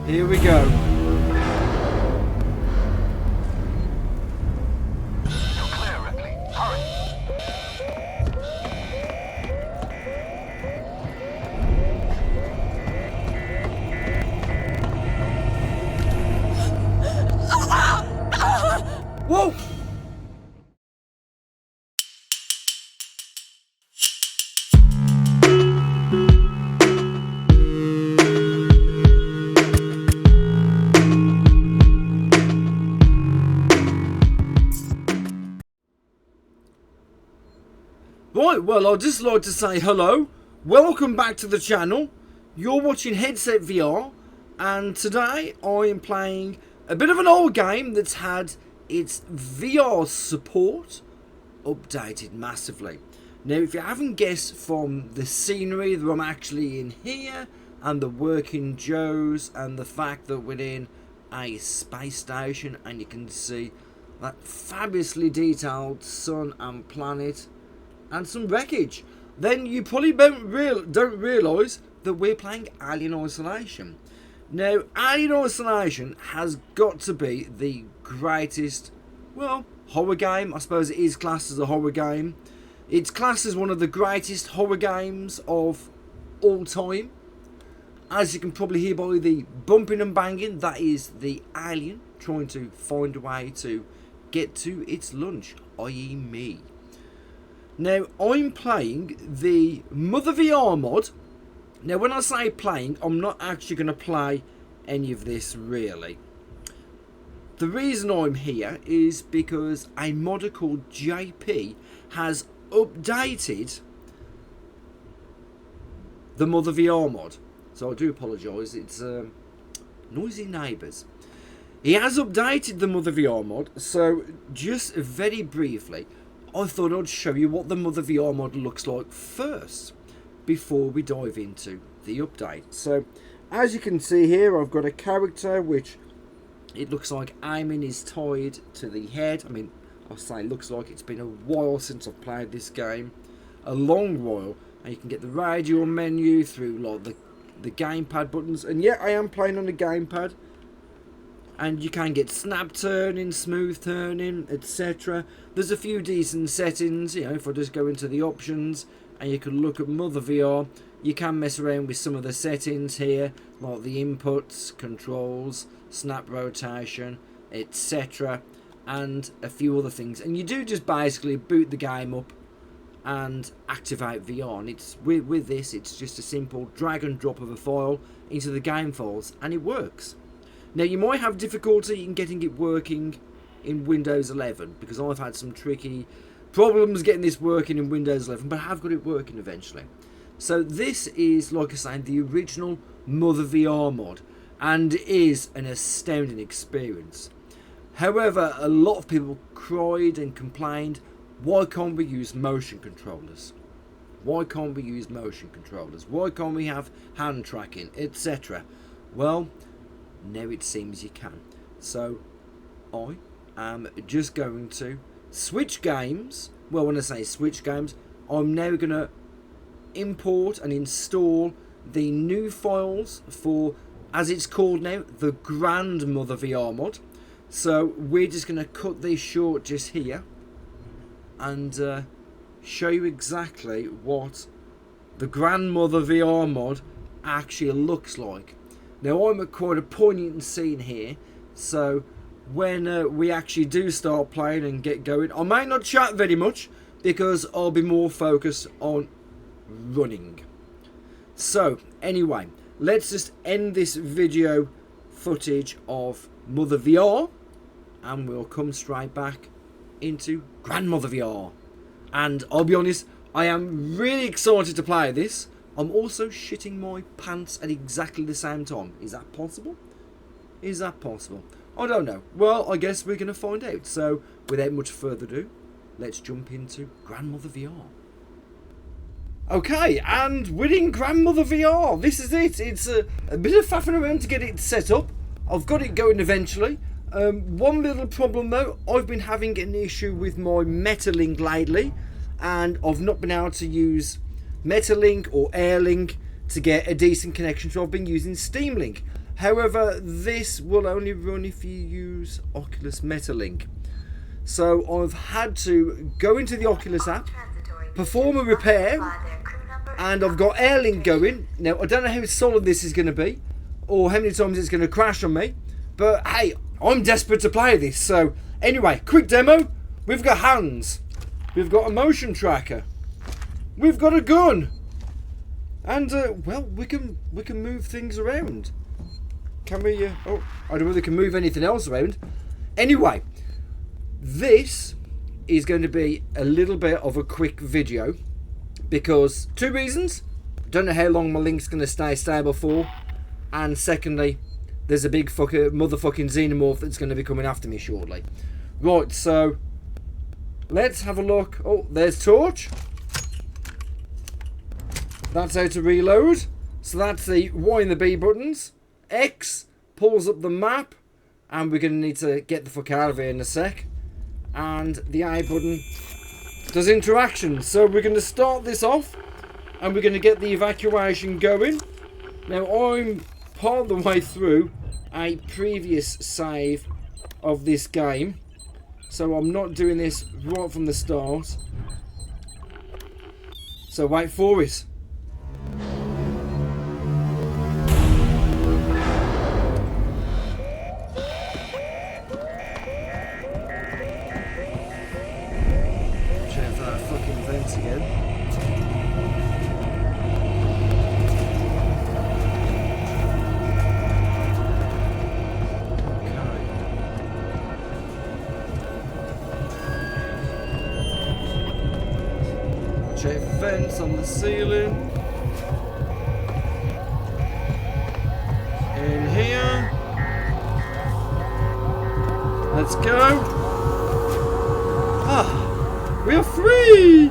Here we go. You're clear, Ripley. Hurry. Whoa! Right, well, I'd just like to say hello. Welcome back to the channel. You're watching Headset VR, and today I am playing a bit of an old game that's had its VR support updated massively. Now, if you haven't guessed from the scenery that I'm actually in here, and the working Joes, and the fact that we're in a space station, and you can see that fabulously detailed sun and planet, and some wreckage, then you probably don't realise that we're playing Alien Isolation. Now, Alien Isolation has got to be the greatest, well, horror game. I suppose it is classed as a horror game. It's classed as one of the greatest horror games of all time. As you can probably hear by the bumping and banging, that is the alien trying to find a way to get to its lunch, i.e. me. Now, I'm playing the MotherVR mod. Now, when I say playing, I'm not actually going to play any of this, really. The reason I'm here is because a modder called JayP has updated the MotherVR mod. So I do apologise, it's noisy neighbours. He has updated the MotherVR mod, so just very briefly, I thought I'd show you what the MotherVR mod looks like first, before we dive into the update. So, as you can see here, I've got a character which it looks like aiming is tied to the head. I mean, I say looks like, it's been a while since I've played this game, a long while, and you can get the radio menu through like the gamepad buttons, and yeah, I am playing on the gamepad. And you can get snap turning, smooth turning, etc. There's a few decent settings, you know, if I just go into the options and you can look at MotherVR, you can mess around with some of the settings here, like the inputs, controls, snap rotation, etc. and a few other things. And you do just basically boot the game up and activate VR. And it's with this, it's just a simple drag and drop of a file into the game files, and it works. Now, you might have difficulty in getting it working in Windows 11, because I've had some tricky problems getting this working in Windows 11, but I have got it working eventually. So this is, like I say, the original MotherVR mod, and it is an astounding experience. However, a lot of people cried and complained, why can't we use motion controllers? Why can't we use motion controllers? Why can't we have hand tracking, etc.? Well, now it seems you can. So I am just going to switch games. Well, when I say switch games, I'm now going to import and install the new files for, as it's called now, the Grand-MotherVR mod. So we're just going to cut this short just here and show you exactly what the Grand-MotherVR mod actually looks like. Now, I'm at quite a poignant scene here, so when we actually do start playing and get going, I may not chat very much, because I'll be more focused on running. So, anyway, let's just end this video footage of MotherVR, and we'll come straight back into Grand-MotherVR. And I'll be honest, I am really excited to play this. I'm also shitting my pants at exactly the same time. Is that possible? Is that possible? I don't know. Well, I guess we're going to find out. So, without much further ado, let's jump into Grand-MotherVR. Okay, and we're in Grand-MotherVR. This is it. It's a bit of faffing around to get it set up. I've got it going eventually. One little problem though, I've been having an issue with my Metalink lately, and I've not been able to use Metalink or Airlink to get a decent connection, so I've been using SteamLink. However, this will only run if you use Oculus Metalink. So I've had to go into the Oculus app, perform a repair, and I've got Airlink going. Now, I don't know how solid this is going to be, or how many times it's going to crash on me, but hey, I'm desperate to play this. So anyway, quick demo. We've got hands, we've got a motion tracker, we've got a gun, and well, we can move things around. Can we? Oh, I don't know whether we can move anything else around. Anyway, this is going to be a little bit of a quick video because 2 reasons. Don't know how long my link's going to stay stable for, and secondly, there's a big motherfucking xenomorph that's going to be coming after me shortly. Right, so let's have a look. Oh, there's Torch. That's how to reload. So that's the Y and the B buttons. X pulls up the map, and we're going to need to get the fuck out of here in a sec. And the A button does interaction. So we're going to start this off, and we're going to get the evacuation going. Now I'm part of the way through a previous save of this game, so I'm not doing this right from the start. So wait for it. Check for that fucking vent again. Check vents on the ceiling. In here. Let's go. Ah, we're free.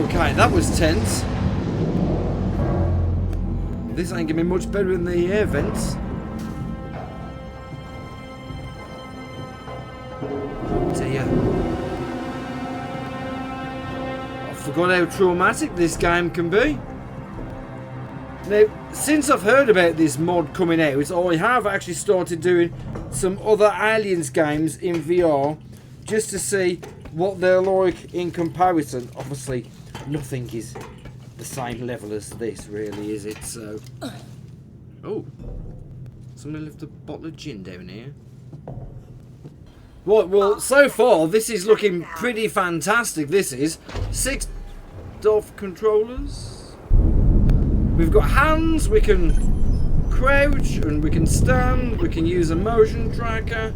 Okay, that was tense. This ain't gonna be much better than the air vents. Oh dear. I forgot how traumatic this game can be. Now, since I've heard about this mod coming out, I have actually started doing some other Aliens games in VR just to see what they're like in comparison. Obviously, nothing is the same level as this, really, is it? So, oh, somebody left a bottle of gin down here. Right, well, so far this is looking pretty fantastic. This is 6 DOF controllers. We've got hands. We can crouch and we can stand. We can use a motion tracker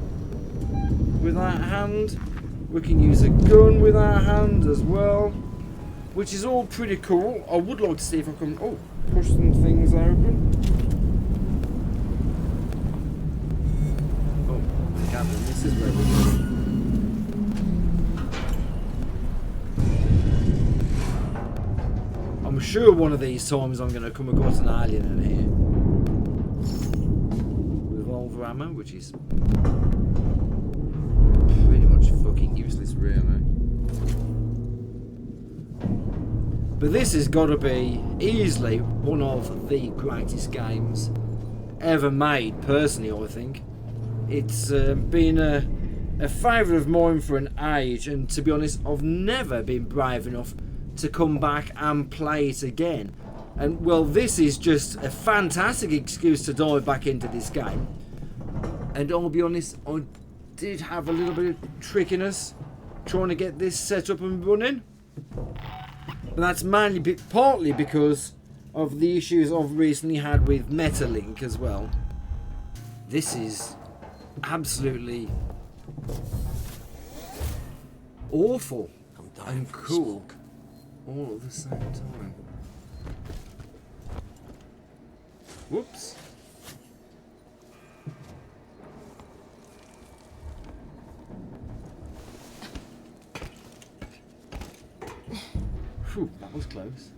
with that hand. We can use a gun with our hand as well, which is all pretty cool. I would like to see if I can push some things open. Oh, Gavin, this is where we're going. I'm sure one of these times I'm going to come across an alien in here. Revolver ammo, which is pretty much fucking useless, really. But this has got to be easily one of the greatest games ever made, personally, I think. It's been a favourite of mine for an age, and to be honest, I've never been brave enough to come back and play it again. And well, this is just a fantastic excuse to dive back into this game. And I'll be honest, I did have a little bit of trickiness trying to get this set up and running. But that's mainly partly because of the issues I've recently had with Metalink as well. This is absolutely awful and cool all at the same time. Whoops. Whew, that was close.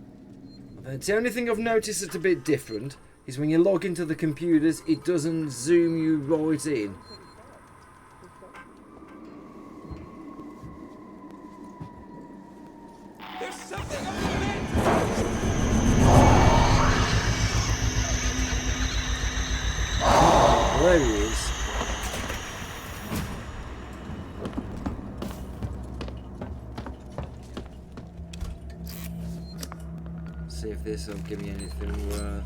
The only thing I've noticed that's a bit different is when you log into the computers, it doesn't zoom you right in. There's something on the vent! There he is. See if this will give me anything worth.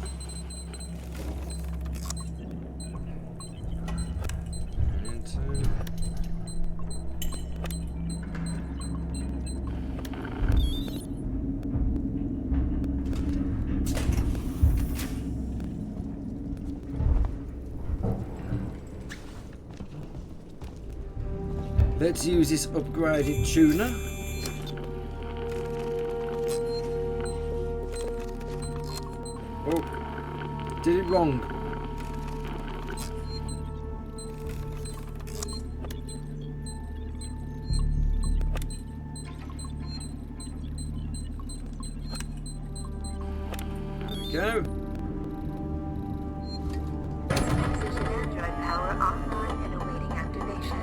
Let's use this upgraded tuner. Oh, did it wrong. There we go. Android power offline and awaiting activation.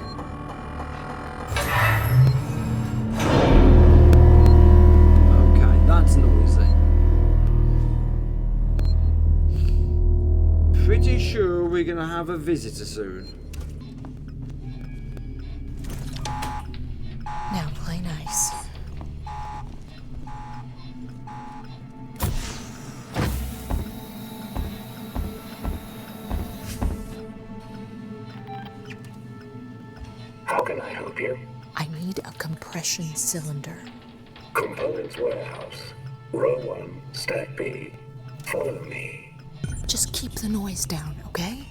Okay, that's noisy. Pretty sure we're gonna have a visitor soon. Now play nice. How can I help you? I need a compression cylinder. Components warehouse. Row 1, stack B. Follow me. Just keep the noise down, okay?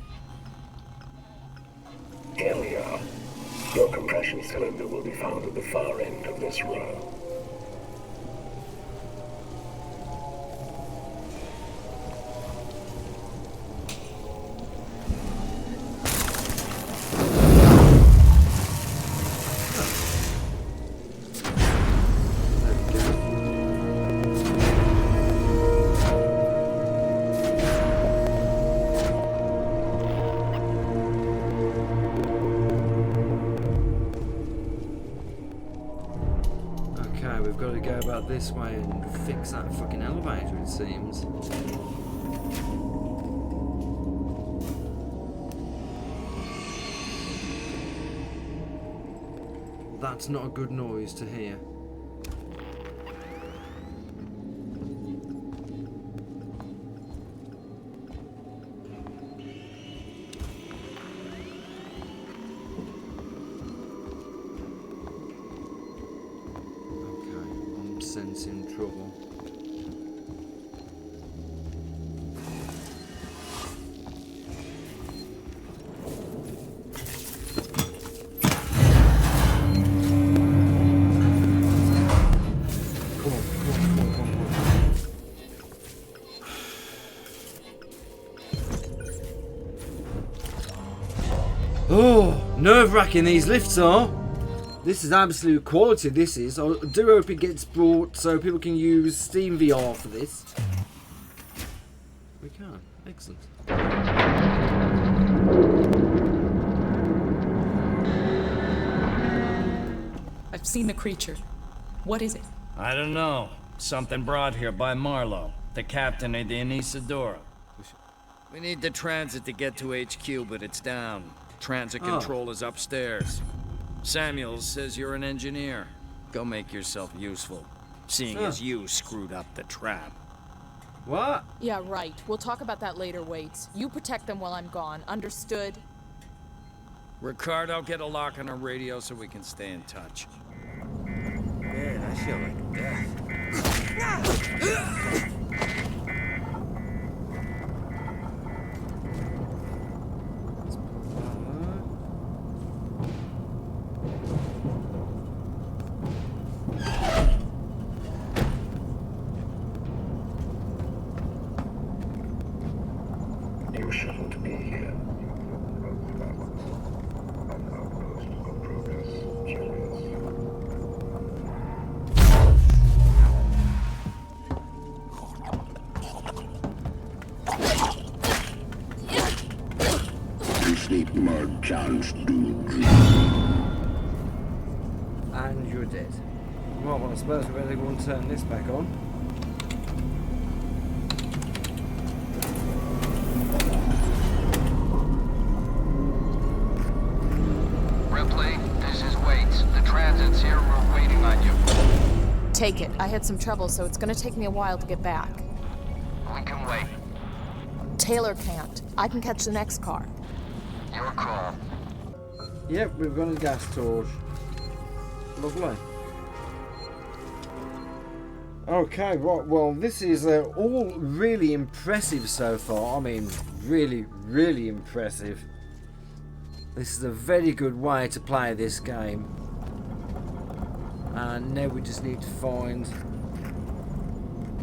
Here we are. Your compression cylinder will be found at the far end of this row. Okay, we've got to go about this way and fix that fucking elevator, it seems. That's not a good noise to hear. Sensing trouble. Come on. Oh, nerve-wracking these lifts are. This is absolute quality, this is. I do hope it gets brought so people can use SteamVR for this. We can. Excellent. I've seen the creature. What is it? I don't know. Something brought here by Marlowe, the captain of the Anisadora. We need the transit to get to HQ, but it's down. Transit control is upstairs. Samuels says you're an engineer. Go make yourself useful, seeing as you screwed up the trap. What? Yeah, right. We'll talk about that later, Waits. You protect them while I'm gone. Understood? Ricardo, get a lock on our radio so we can stay in touch. Man, I feel like death. You shouldn't be here. chance to dream. And you're dead. Well, I suppose we better go and turn this back on. Ripley, this is Waits. The transit's here. We're waiting on you. Take it. I had some trouble, so it's gonna take me a while to get back. We can wait. Taylor can't. I can catch the next car. Your call. Yep, we've got a gas torch. Lovely. Okay, well, this is all really impressive so far. I mean, really, really impressive. This is a very good way to play this game. And now we just need to find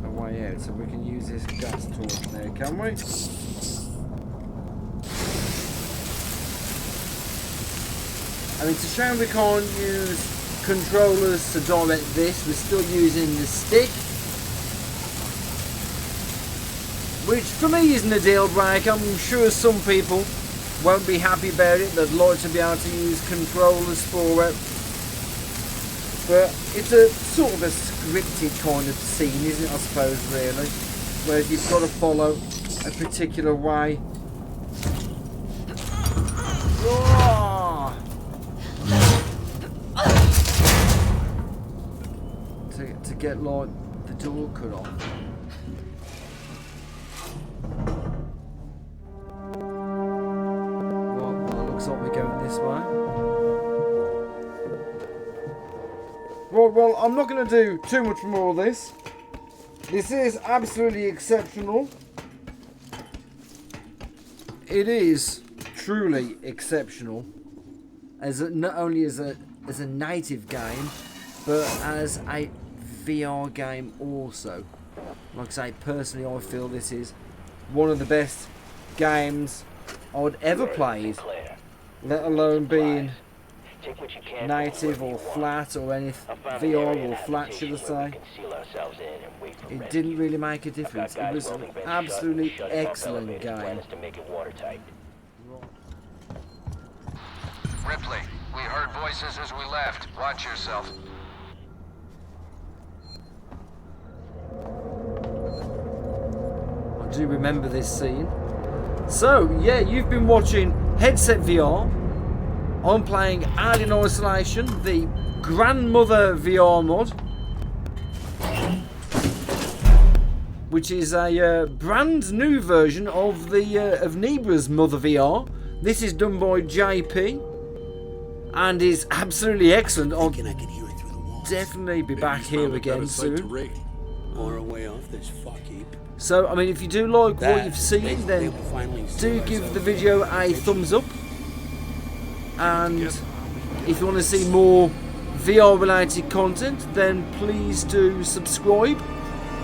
a way out. So we can use this gas torch there, can we? I mean, it's a shame we can't use controllers to direct this. We're still using the stick, which for me isn't a deal breaker. I'm sure some people won't be happy about it. They'd like to be able to use controllers for it, but it's a sort of a scripted kind of scene, isn't it, I suppose, really, where you've got to follow a particular way. To get like the door cut off. Well, looks like we're going this way. Well, I'm not going to do too much more of this. This is absolutely exceptional. It is truly exceptional, as not only as a native game, but as a VR game also. Like I say, personally, I feel this is one of the best games I'd ever played, let alone being native or flat or anything, VR or flat, should I say. It didn't really make a difference. It was an absolutely excellent game. Ripley, we heard voices as we left. Watch yourself. I do remember this scene. So, yeah, you've been watching Headset VR. I'm playing Alien Isolation, the Grand-MotherVR mod, which is a brand new version of the of Nibre's MotherVR. This is done by JayP and is absolutely excellent. I'll definitely be back here again soon. Or away off this fuck heap. So, I mean, if you do like what you've seen, then do give the video a thumbs up. And if you want to see more VR related content, then please do subscribe.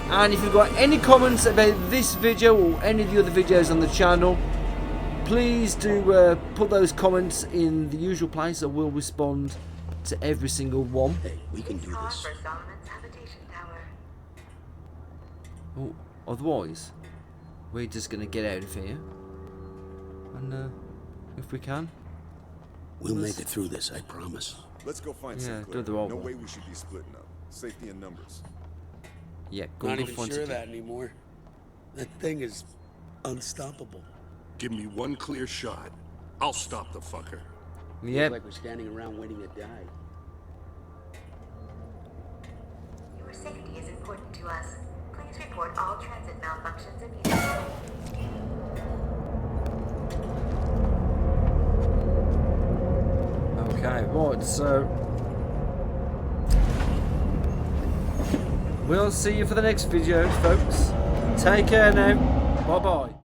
And if you've got any comments about this video or any of the other videos on the channel, please do put those comments in the usual place. I will respond to every single one. Hey, we can do this. Oh, otherwise, we're just going to get out of here. And if we can, we'll make it through this, I promise. Let's go find Yeah, Sinclair. do the right No one. way we should be splitting up. Safety in numbers. Yeah, go Not go even find sure of Sinclair. that anymore. That thing is unstoppable. Give me one clear shot. I'll stop the fucker. Yep. Like we're standing around waiting to die. Your safety is important to us. Please report all transit malfunctions immediately. Okay, right, so we'll see you for the next video, folks. Take care now. Bye bye.